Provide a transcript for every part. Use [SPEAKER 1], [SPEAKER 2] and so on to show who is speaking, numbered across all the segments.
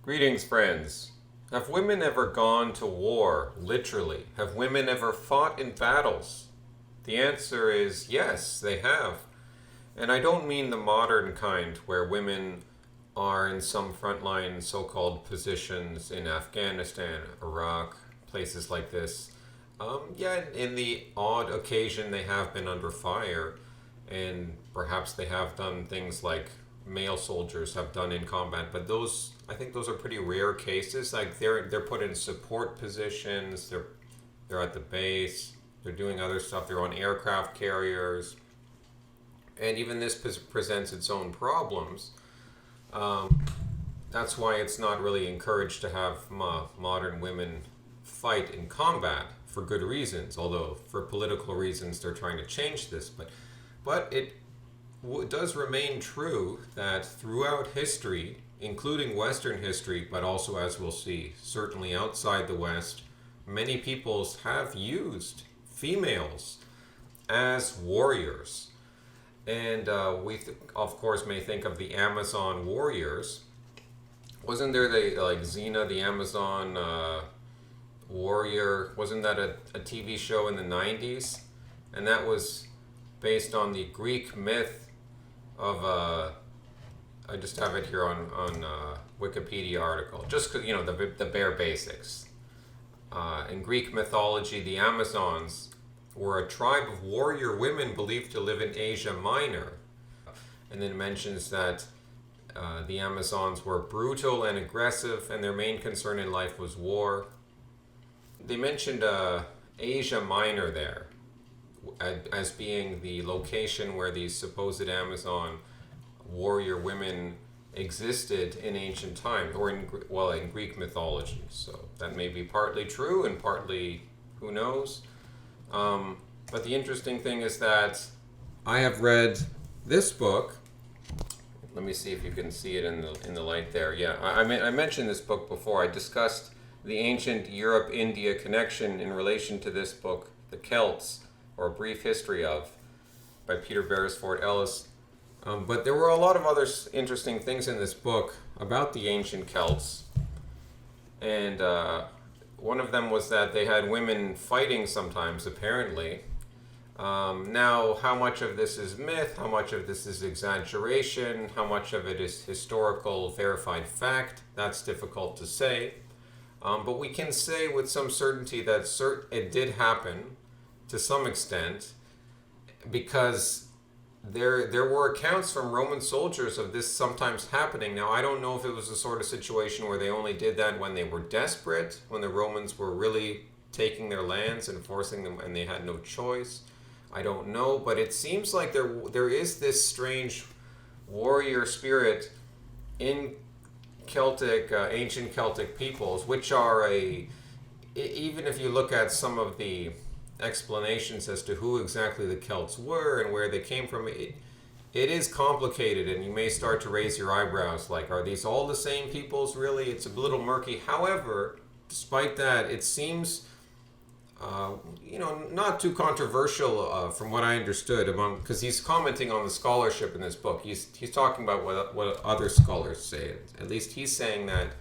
[SPEAKER 1] Greetings, friends. Have women ever gone to war, literally? Have women ever fought in battles? The answer is yes, they have. And I don't mean the modern kind where women are in some frontline so called positions in Afghanistan, Iraq, places like this. Yeah, in the odd occasion they have been under fire, and perhaps they have done things like male soldiers have done in combat, but I think those are pretty rare cases. Like they're put in support positions, they're at the base, they're doing other stuff, they're on aircraft carriers, and even this presents its own problems. Um, that's why it's not really encouraged to have modern women fight in combat for good reasons. Although for political reasons they're trying to change this, but it does remain true that throughout history, including Western history, but also as we'll see, certainly outside the West, many peoples have used females as warriors. And of course, may think of the Amazon warriors. Wasn't there like Xena, the Amazon warrior? Wasn't that a TV show in the 90s? And that was based on the Greek myth of I just have it here on Wikipedia article. Just 'cause, the bare basics. In Greek mythology, the Amazons were a tribe of warrior women believed to live in Asia Minor. And then mentions that the Amazons were brutal and aggressive, and their main concern in life was war. They mentioned Asia Minor there as being the location where these supposed Amazon warrior women existed in ancient times, or in Greek mythology. So that may be partly true and partly who knows. But the interesting thing is that I have read this book. Let me see if you can see it in the light there. Yeah, I mentioned this book before. I discussed the ancient Europe-India connection in relation to this book, The Celts, or A Brief History of, by Peter Beresford Ellis. But there were a lot of other interesting things in this book about the ancient Celts. And one of them was that they had women fighting sometimes, apparently. Now, how much of this is myth, how much of this is exaggeration, how much of it is historical verified fact, that's difficult to say. But we can say with some certainty that it did happen to some extent, because there were accounts from Roman soldiers of this sometimes happening. Now, I don't know if it was the sort of situation where they only did that when they were desperate, when the Romans were really taking their lands and forcing them and they had no choice. I don't know, but it seems like there is this strange warrior spirit in ancient Celtic peoples, which are even if you look at some of the explanations as to who exactly the Celts were and where they came from, it is complicated, and you may start to raise your eyebrows like, are these all the same peoples really? It's a little murky. However, despite that, it seems not too controversial from what I understood, because he's commenting on the scholarship in this book. He's talking about what other scholars say. At least he's saying that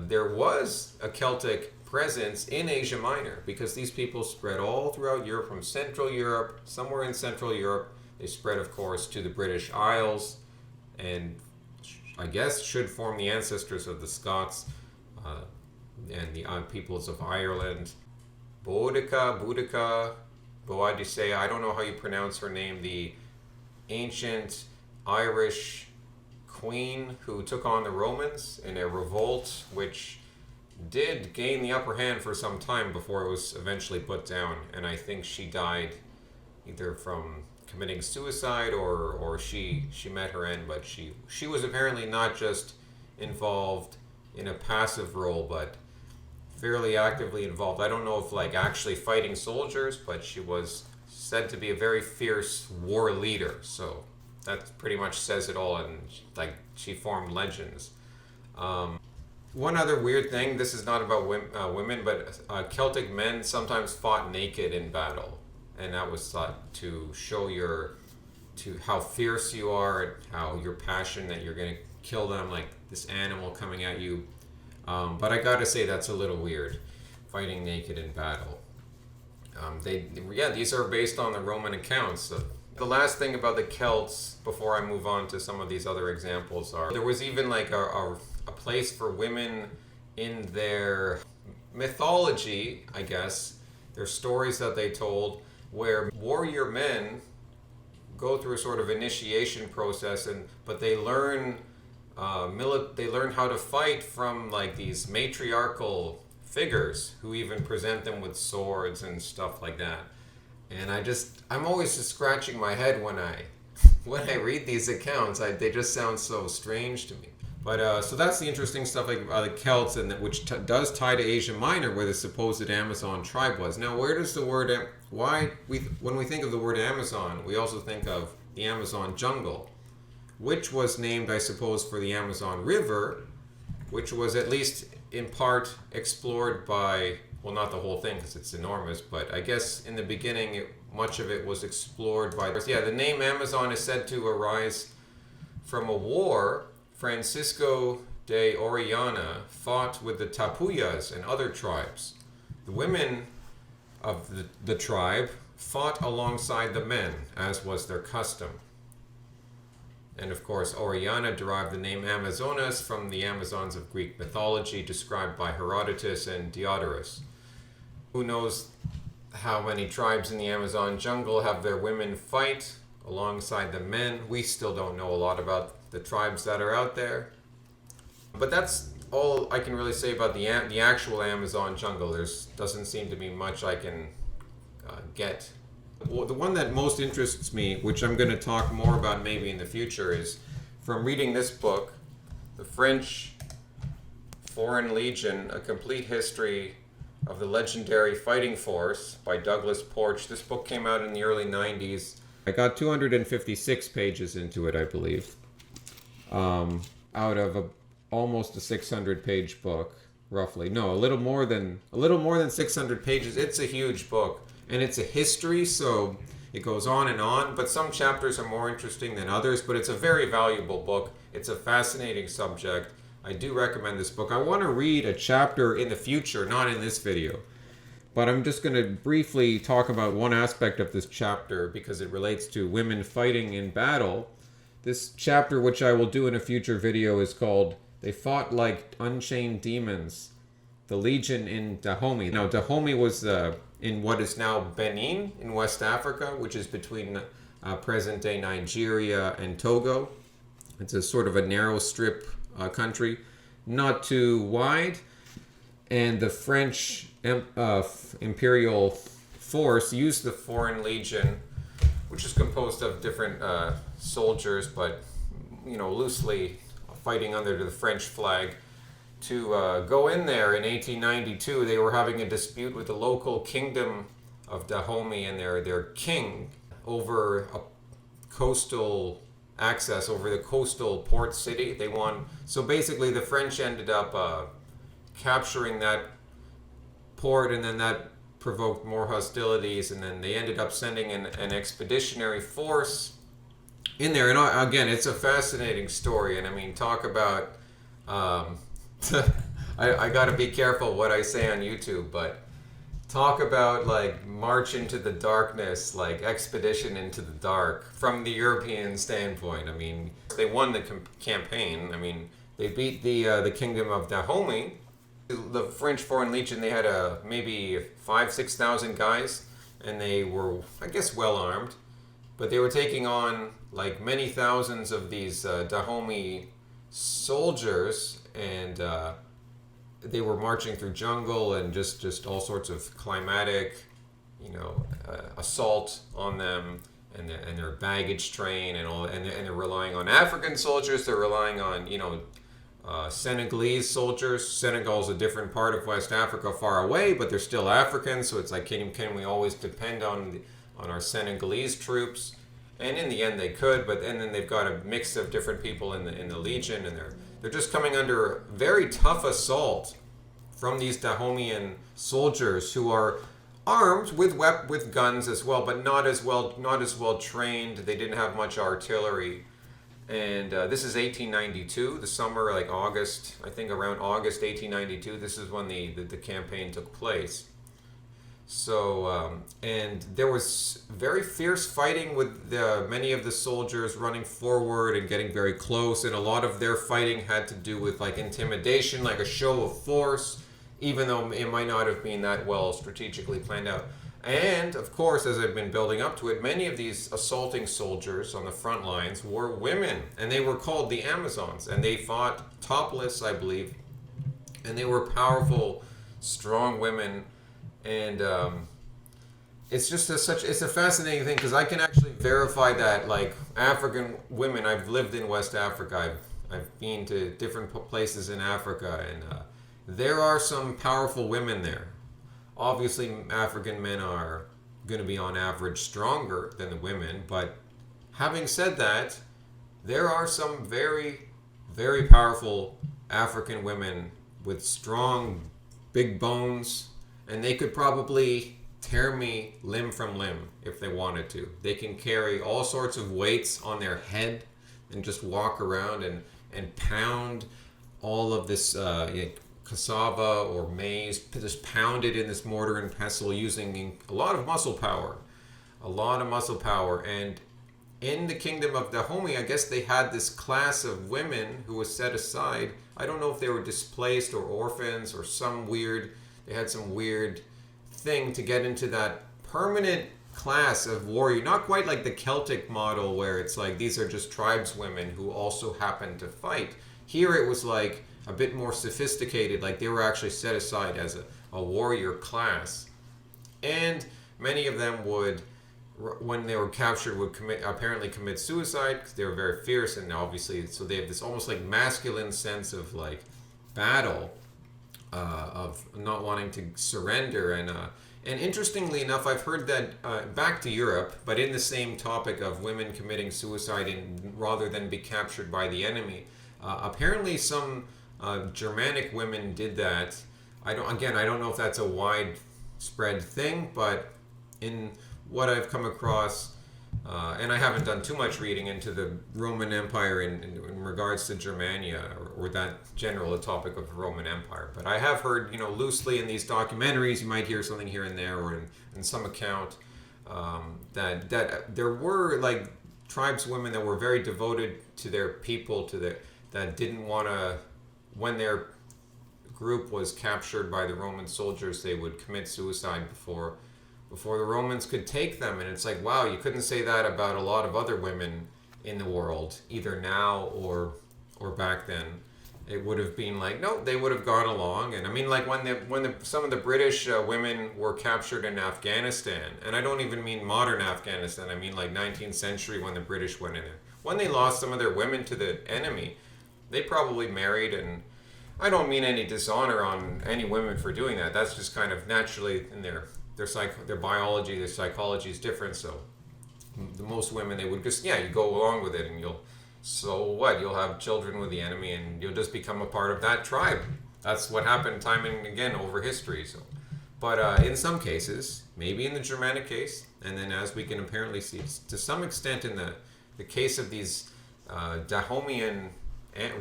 [SPEAKER 1] there was a Celtic presence in Asia Minor, because these people spread all throughout Europe, from Central Europe, somewhere in Central Europe. They spread, of course, to the British Isles, and I guess should form the ancestors of the Scots and the peoples of Ireland. Boadicea, I don't know how you pronounce her name, the ancient Irish queen who took on the Romans in a revolt, which did gain the upper hand for some time before it was eventually put down. And I think she died either from committing suicide or she met her end, but she was apparently not just involved in a passive role, but fairly actively involved. I don't know if like actually fighting soldiers, but she was said to be a very fierce war leader. So that pretty much says it all, and like she formed legends. One other weird thing, this is not about women, but Celtic men sometimes fought naked in battle, and that was thought to show how fierce you are, how your passion that you're going to kill them, like this animal coming at you But I gotta say that's a little weird, fighting naked in battle. These are based on the Roman accounts. The last thing about the Celts, before I move on to some of these other examples, are there was even like a place for women in their mythology, I guess, their stories that they told, where warrior men go through a sort of initiation process, but they learn they learn how to fight from like these matriarchal figures who even present them with swords and stuff like that. And I'm always just scratching my head when I read these accounts. They just sound so strange to me. But so that's the interesting stuff like the Celts, and which does tie to Asia Minor, where the supposed Amazon tribe was. Now, where does the word when we think of the word Amazon, we also think of the Amazon jungle, which was named, I suppose, for the Amazon River, which was at least in part explored by, well, not the whole thing because it's enormous, but I guess in the beginning much of it was explored by. Yeah, the name Amazon is said to arise from a war Francisco de Orellana fought with the Tapuyas and other tribes. The women of the tribe fought alongside the men, as was their custom. And of course, Orellana derived the name Amazonas from the Amazons of Greek mythology described by Herodotus and Diodorus. Who knows how many tribes in the Amazon jungle have their women fight alongside the men? We still don't know a lot about the tribes that are out there. But that's all I can really say about the actual Amazon jungle. There doesn't seem to be much I can get. Well, the one that most interests me, which I'm going to talk more about maybe in the future, is from reading this book, The French Foreign Legion, A Complete History of the Legendary Fighting Force by Douglas Porch. This book came out in the early 90s. I got 256 pages into it, I believe, out of almost a 600-page book, roughly. No, a little more than 600 pages. It's a huge book. And it's a history, so it goes on, but some chapters are more interesting than others, but it's a very valuable book. It's a fascinating subject. I do recommend this book. I want to read a chapter in the future, not in this video, but I'm just going to briefly talk about one aspect of this chapter because it relates to women fighting in battle. This chapter, which I will do in a future video, is called They Fought Like Unchained Demons, the Legion in Dahomey. Now, Dahomey was in what is now Benin in West Africa, which is between present-day Nigeria and Togo. It's a sort of a narrow strip country, not too wide. And the French imperial force used the Foreign Legion, which is composed of different soldiers, but loosely fighting under the French flag, to go in there in 1892. They were having a dispute with the local kingdom of Dahomey and their king over a coastal access, over the coastal port city. They won. So basically the French ended up capturing that port, and then that provoked more hostilities, and then they ended up sending an expeditionary force in there. And again, it's a fascinating story, and I mean, talk about I gotta be careful what I say on YouTube, but talk about like march into the darkness, like expedition into the dark from the European standpoint. I mean, they won the campaign. I mean, they beat the kingdom of Dahomey. The French Foreign Legion, they had maybe 5,000-6,000 guys, and they were, I guess, well armed, but they were taking on like many thousands of these Dahomey soldiers, and they were marching through jungle and just all sorts of climatic, assault on them, and their baggage train and all, and they're relying on African soldiers. They're relying on Senegalese soldiers. Senegal's a different part of West Africa, far away, but they're still African. So it's like, can we always depend on our Senegalese troops? And in the end, they could. And then they've got a mix of different people in the Legion, and they're just coming under very tough assault from these Dahomean soldiers who are armed with guns as well, but not as well trained. They didn't have much artillery, And this is 1892, the summer, like August, I think around August 1892. This is when the campaign took place. So, and there was very fierce fighting with many of the soldiers running forward and getting very close, and a lot of their fighting had to do with like intimidation, like a show of force, even though it might not have been that well strategically planned out. And of course, as I've been building up to it, many of these assaulting soldiers on the front lines were women, and they were called the Amazons, and they fought topless, I believe, and they were powerful, strong women. And it's just it's a fascinating thing because I can actually verify that, like, African women. I've lived in West Africa. I've been to different places in Africa, and there are some powerful women there. Obviously, African men are going to be on average stronger than the women, but having said that, there are some very, very powerful African women with strong, big bones, and they could probably tear me limb from limb if they wanted to. They can carry all sorts of weights on their head and just walk around and pound all of this cassava or maize, just pound it in this mortar and pestle using a lot of muscle power. A lot of muscle power. And in the kingdom of Dahomey, I guess they had this class of women who was set aside. I don't know if they were displaced or orphans or they had some weird thing to get into that permanent class of warrior. Not quite like the Celtic model where it's like these are just tribeswomen who also happen to fight. Here it was like a bit more sophisticated, like they were actually set aside as a warrior class. And many of them would, when they were captured, would apparently commit suicide because they were very fierce, and obviously, so they have this almost like masculine sense of like battle, of not wanting to surrender. And interestingly enough, I've heard that back to Europe, but in the same topic of women committing suicide rather than be captured by the enemy. Apparently, some Germanic women did that. I don't know if that's a widespread thing, but in what I've come across, and I haven't done too much reading into the Roman Empire in regards to Germania or that general topic of the Roman Empire. But I have heard, loosely in these documentaries, you might hear something here and there, or in some account, that there were like tribeswomen that were very devoted to their people, that didn't want to, when their group was captured by the Roman soldiers, they would commit suicide before the Romans could take them. And it's like, wow, you couldn't say that about a lot of other women in the world, either now or back then. It would have been like, no, they would have gone along. And I mean, like when some of the British women were captured in Afghanistan, and I don't even mean modern Afghanistan, I mean like 19th century when the British went in there. When they lost some of their women to the enemy, they probably married, and I don't mean any dishonor on any women for doing that. That's just kind of naturally in their biology, their psychology is different. So the most women, they would just, you go along with it, and you'll have children with the enemy, and you'll just become a part of that tribe. That's what happened time and again over history. So, but in some cases, maybe in the Germanic case, and then as we can apparently see to some extent in the case of these Dahomean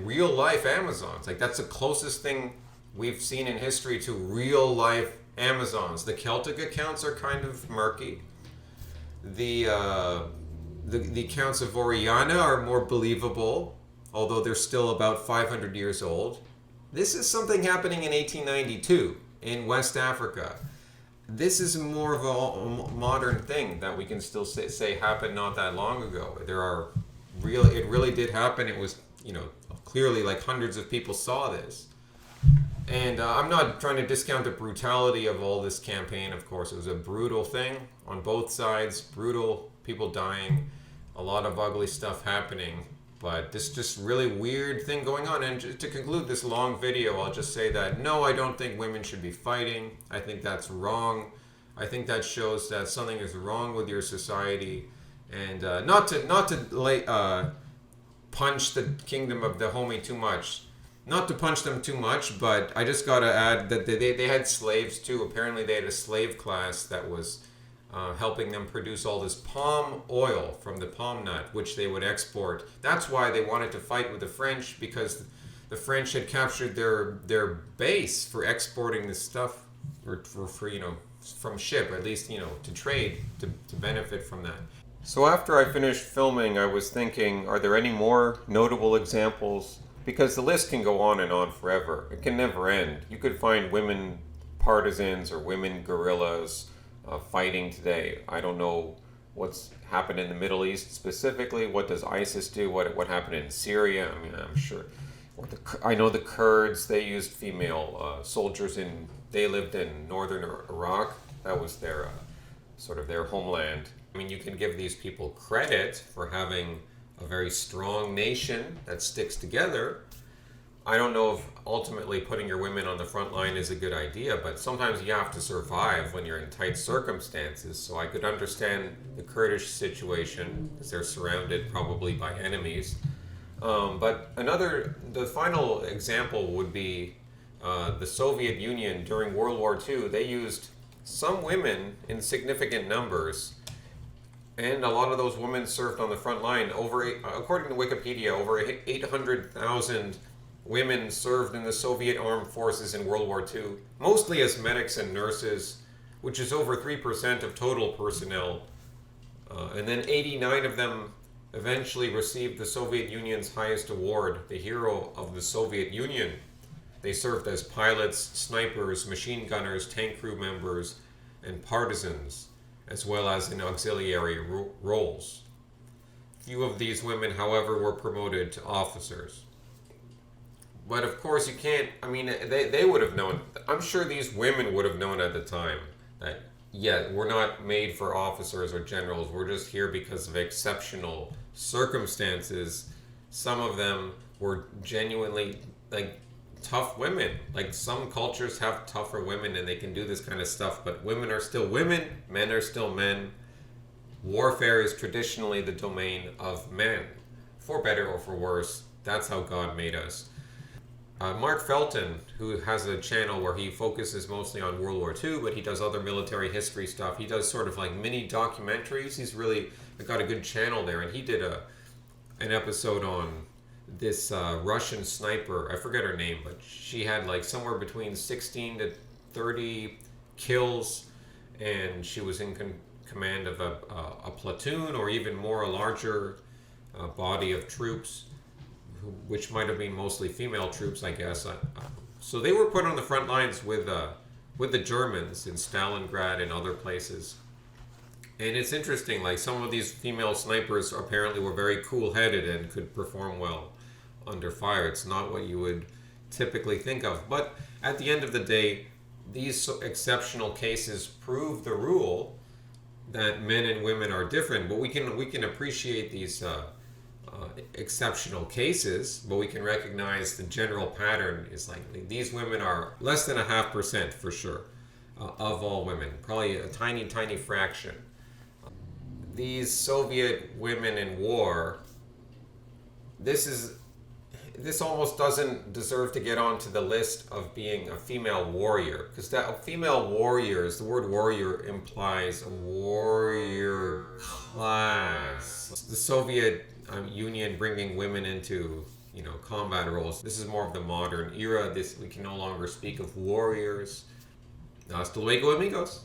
[SPEAKER 1] real life Amazons, like that's the closest thing we've seen in history to real life Amazons. The Celtic accounts are kind of murky. The accounts of Oriana are more believable, although they're still about 500 years old. This is something happening in 1892 in West Africa. This is more of a modern thing that we can still say happened not that long ago. It really did happen. It was, clearly like hundreds of people saw this. And I'm not trying to discount the brutality of all this campaign. Of course, it was a brutal thing on both sides. Brutal, people dying, a lot of ugly stuff happening. But this just really weird thing going on. And to conclude this long video, I'll just say that no, I don't think women should be fighting. I think that's wrong. I think that shows that something is wrong with your society. And not to punch the kingdom of Dahomey too much. Not to punch them too much, but I just gotta add that they had slaves too. Apparently they had a slave class that was helping them produce all this palm oil from the palm nut, which they would export. That's why they wanted to fight with the French, because the French had captured their base for exporting this stuff, or for from ship, at least to trade, to benefit from that. So after I finished filming, I was thinking, are there any more notable examples? Because the list can go on and on forever. It can never end. You could find women partisans or women guerrillas fighting today. I don't know what's happened in the Middle East specifically. What does ISIS do? What happened in Syria? I mean, I'm sure. I know the Kurds, they used female soldiers they lived in northern Iraq. That was their sort of their homeland. I mean, you can give these people credit for having a very strong nation that sticks together. I don't know if ultimately putting your women on the front line is a good idea, but sometimes you have to survive when you're in tight circumstances. So I could understand the Kurdish situation, because they're surrounded probably by enemies. But the final example would be the Soviet Union during World War II. They used some women in significant numbers, and a lot of those women served on the front line. According to Wikipedia, over 800,000 women served in the Soviet armed forces in World War II, mostly as medics and nurses, which is over 3% of total personnel. And then 89 of them eventually received the Soviet Union's highest award, the Hero of the Soviet Union. They served as pilots, snipers, machine gunners, tank crew members, and partisans, as well as in auxiliary roles. Few of these women, however, were promoted to officers. But of course you can't, I mean, they would have known, I'm sure these women would have known at the time that, yeah, we're not made for officers or generals, we're just here because of exceptional circumstances. Some of them were genuinely, tough women. Some cultures have tougher women and they can do this kind of stuff, but women are still women, men are still men. Warfare is traditionally the domain of men, for better or for worse. That's how God made us. Mark Felton, who has a channel where he focuses mostly on World War II, but he does other military history stuff. He does sort of like mini documentaries. He's really got a good channel there, and he did an episode on this Russian sniper. I forget her name, but she had somewhere between 16 to 30 kills, and she was in command of a platoon, or even more, a larger body of troops, which might have been mostly female troops, I guess. So they were put on the front lines with the Germans in Stalingrad and other places. And it's interesting, some of these female snipers apparently were very cool-headed and could perform well under fire. It's not what you would typically think of. But at the end of the day, these exceptional cases prove the rule that men and women are different. But we can appreciate these exceptional cases, but we can recognize the general pattern is these women are less than 0.5% for sure of all women, probably a tiny fraction. These Soviet women in war, this almost doesn't deserve to get onto the list of being a female warrior, because that female warriors, the word warrior implies a warrior class. The Soviet Union bringing women into combat roles. This is more of the modern era. We can no longer speak of warriors. Hasta luego, amigos.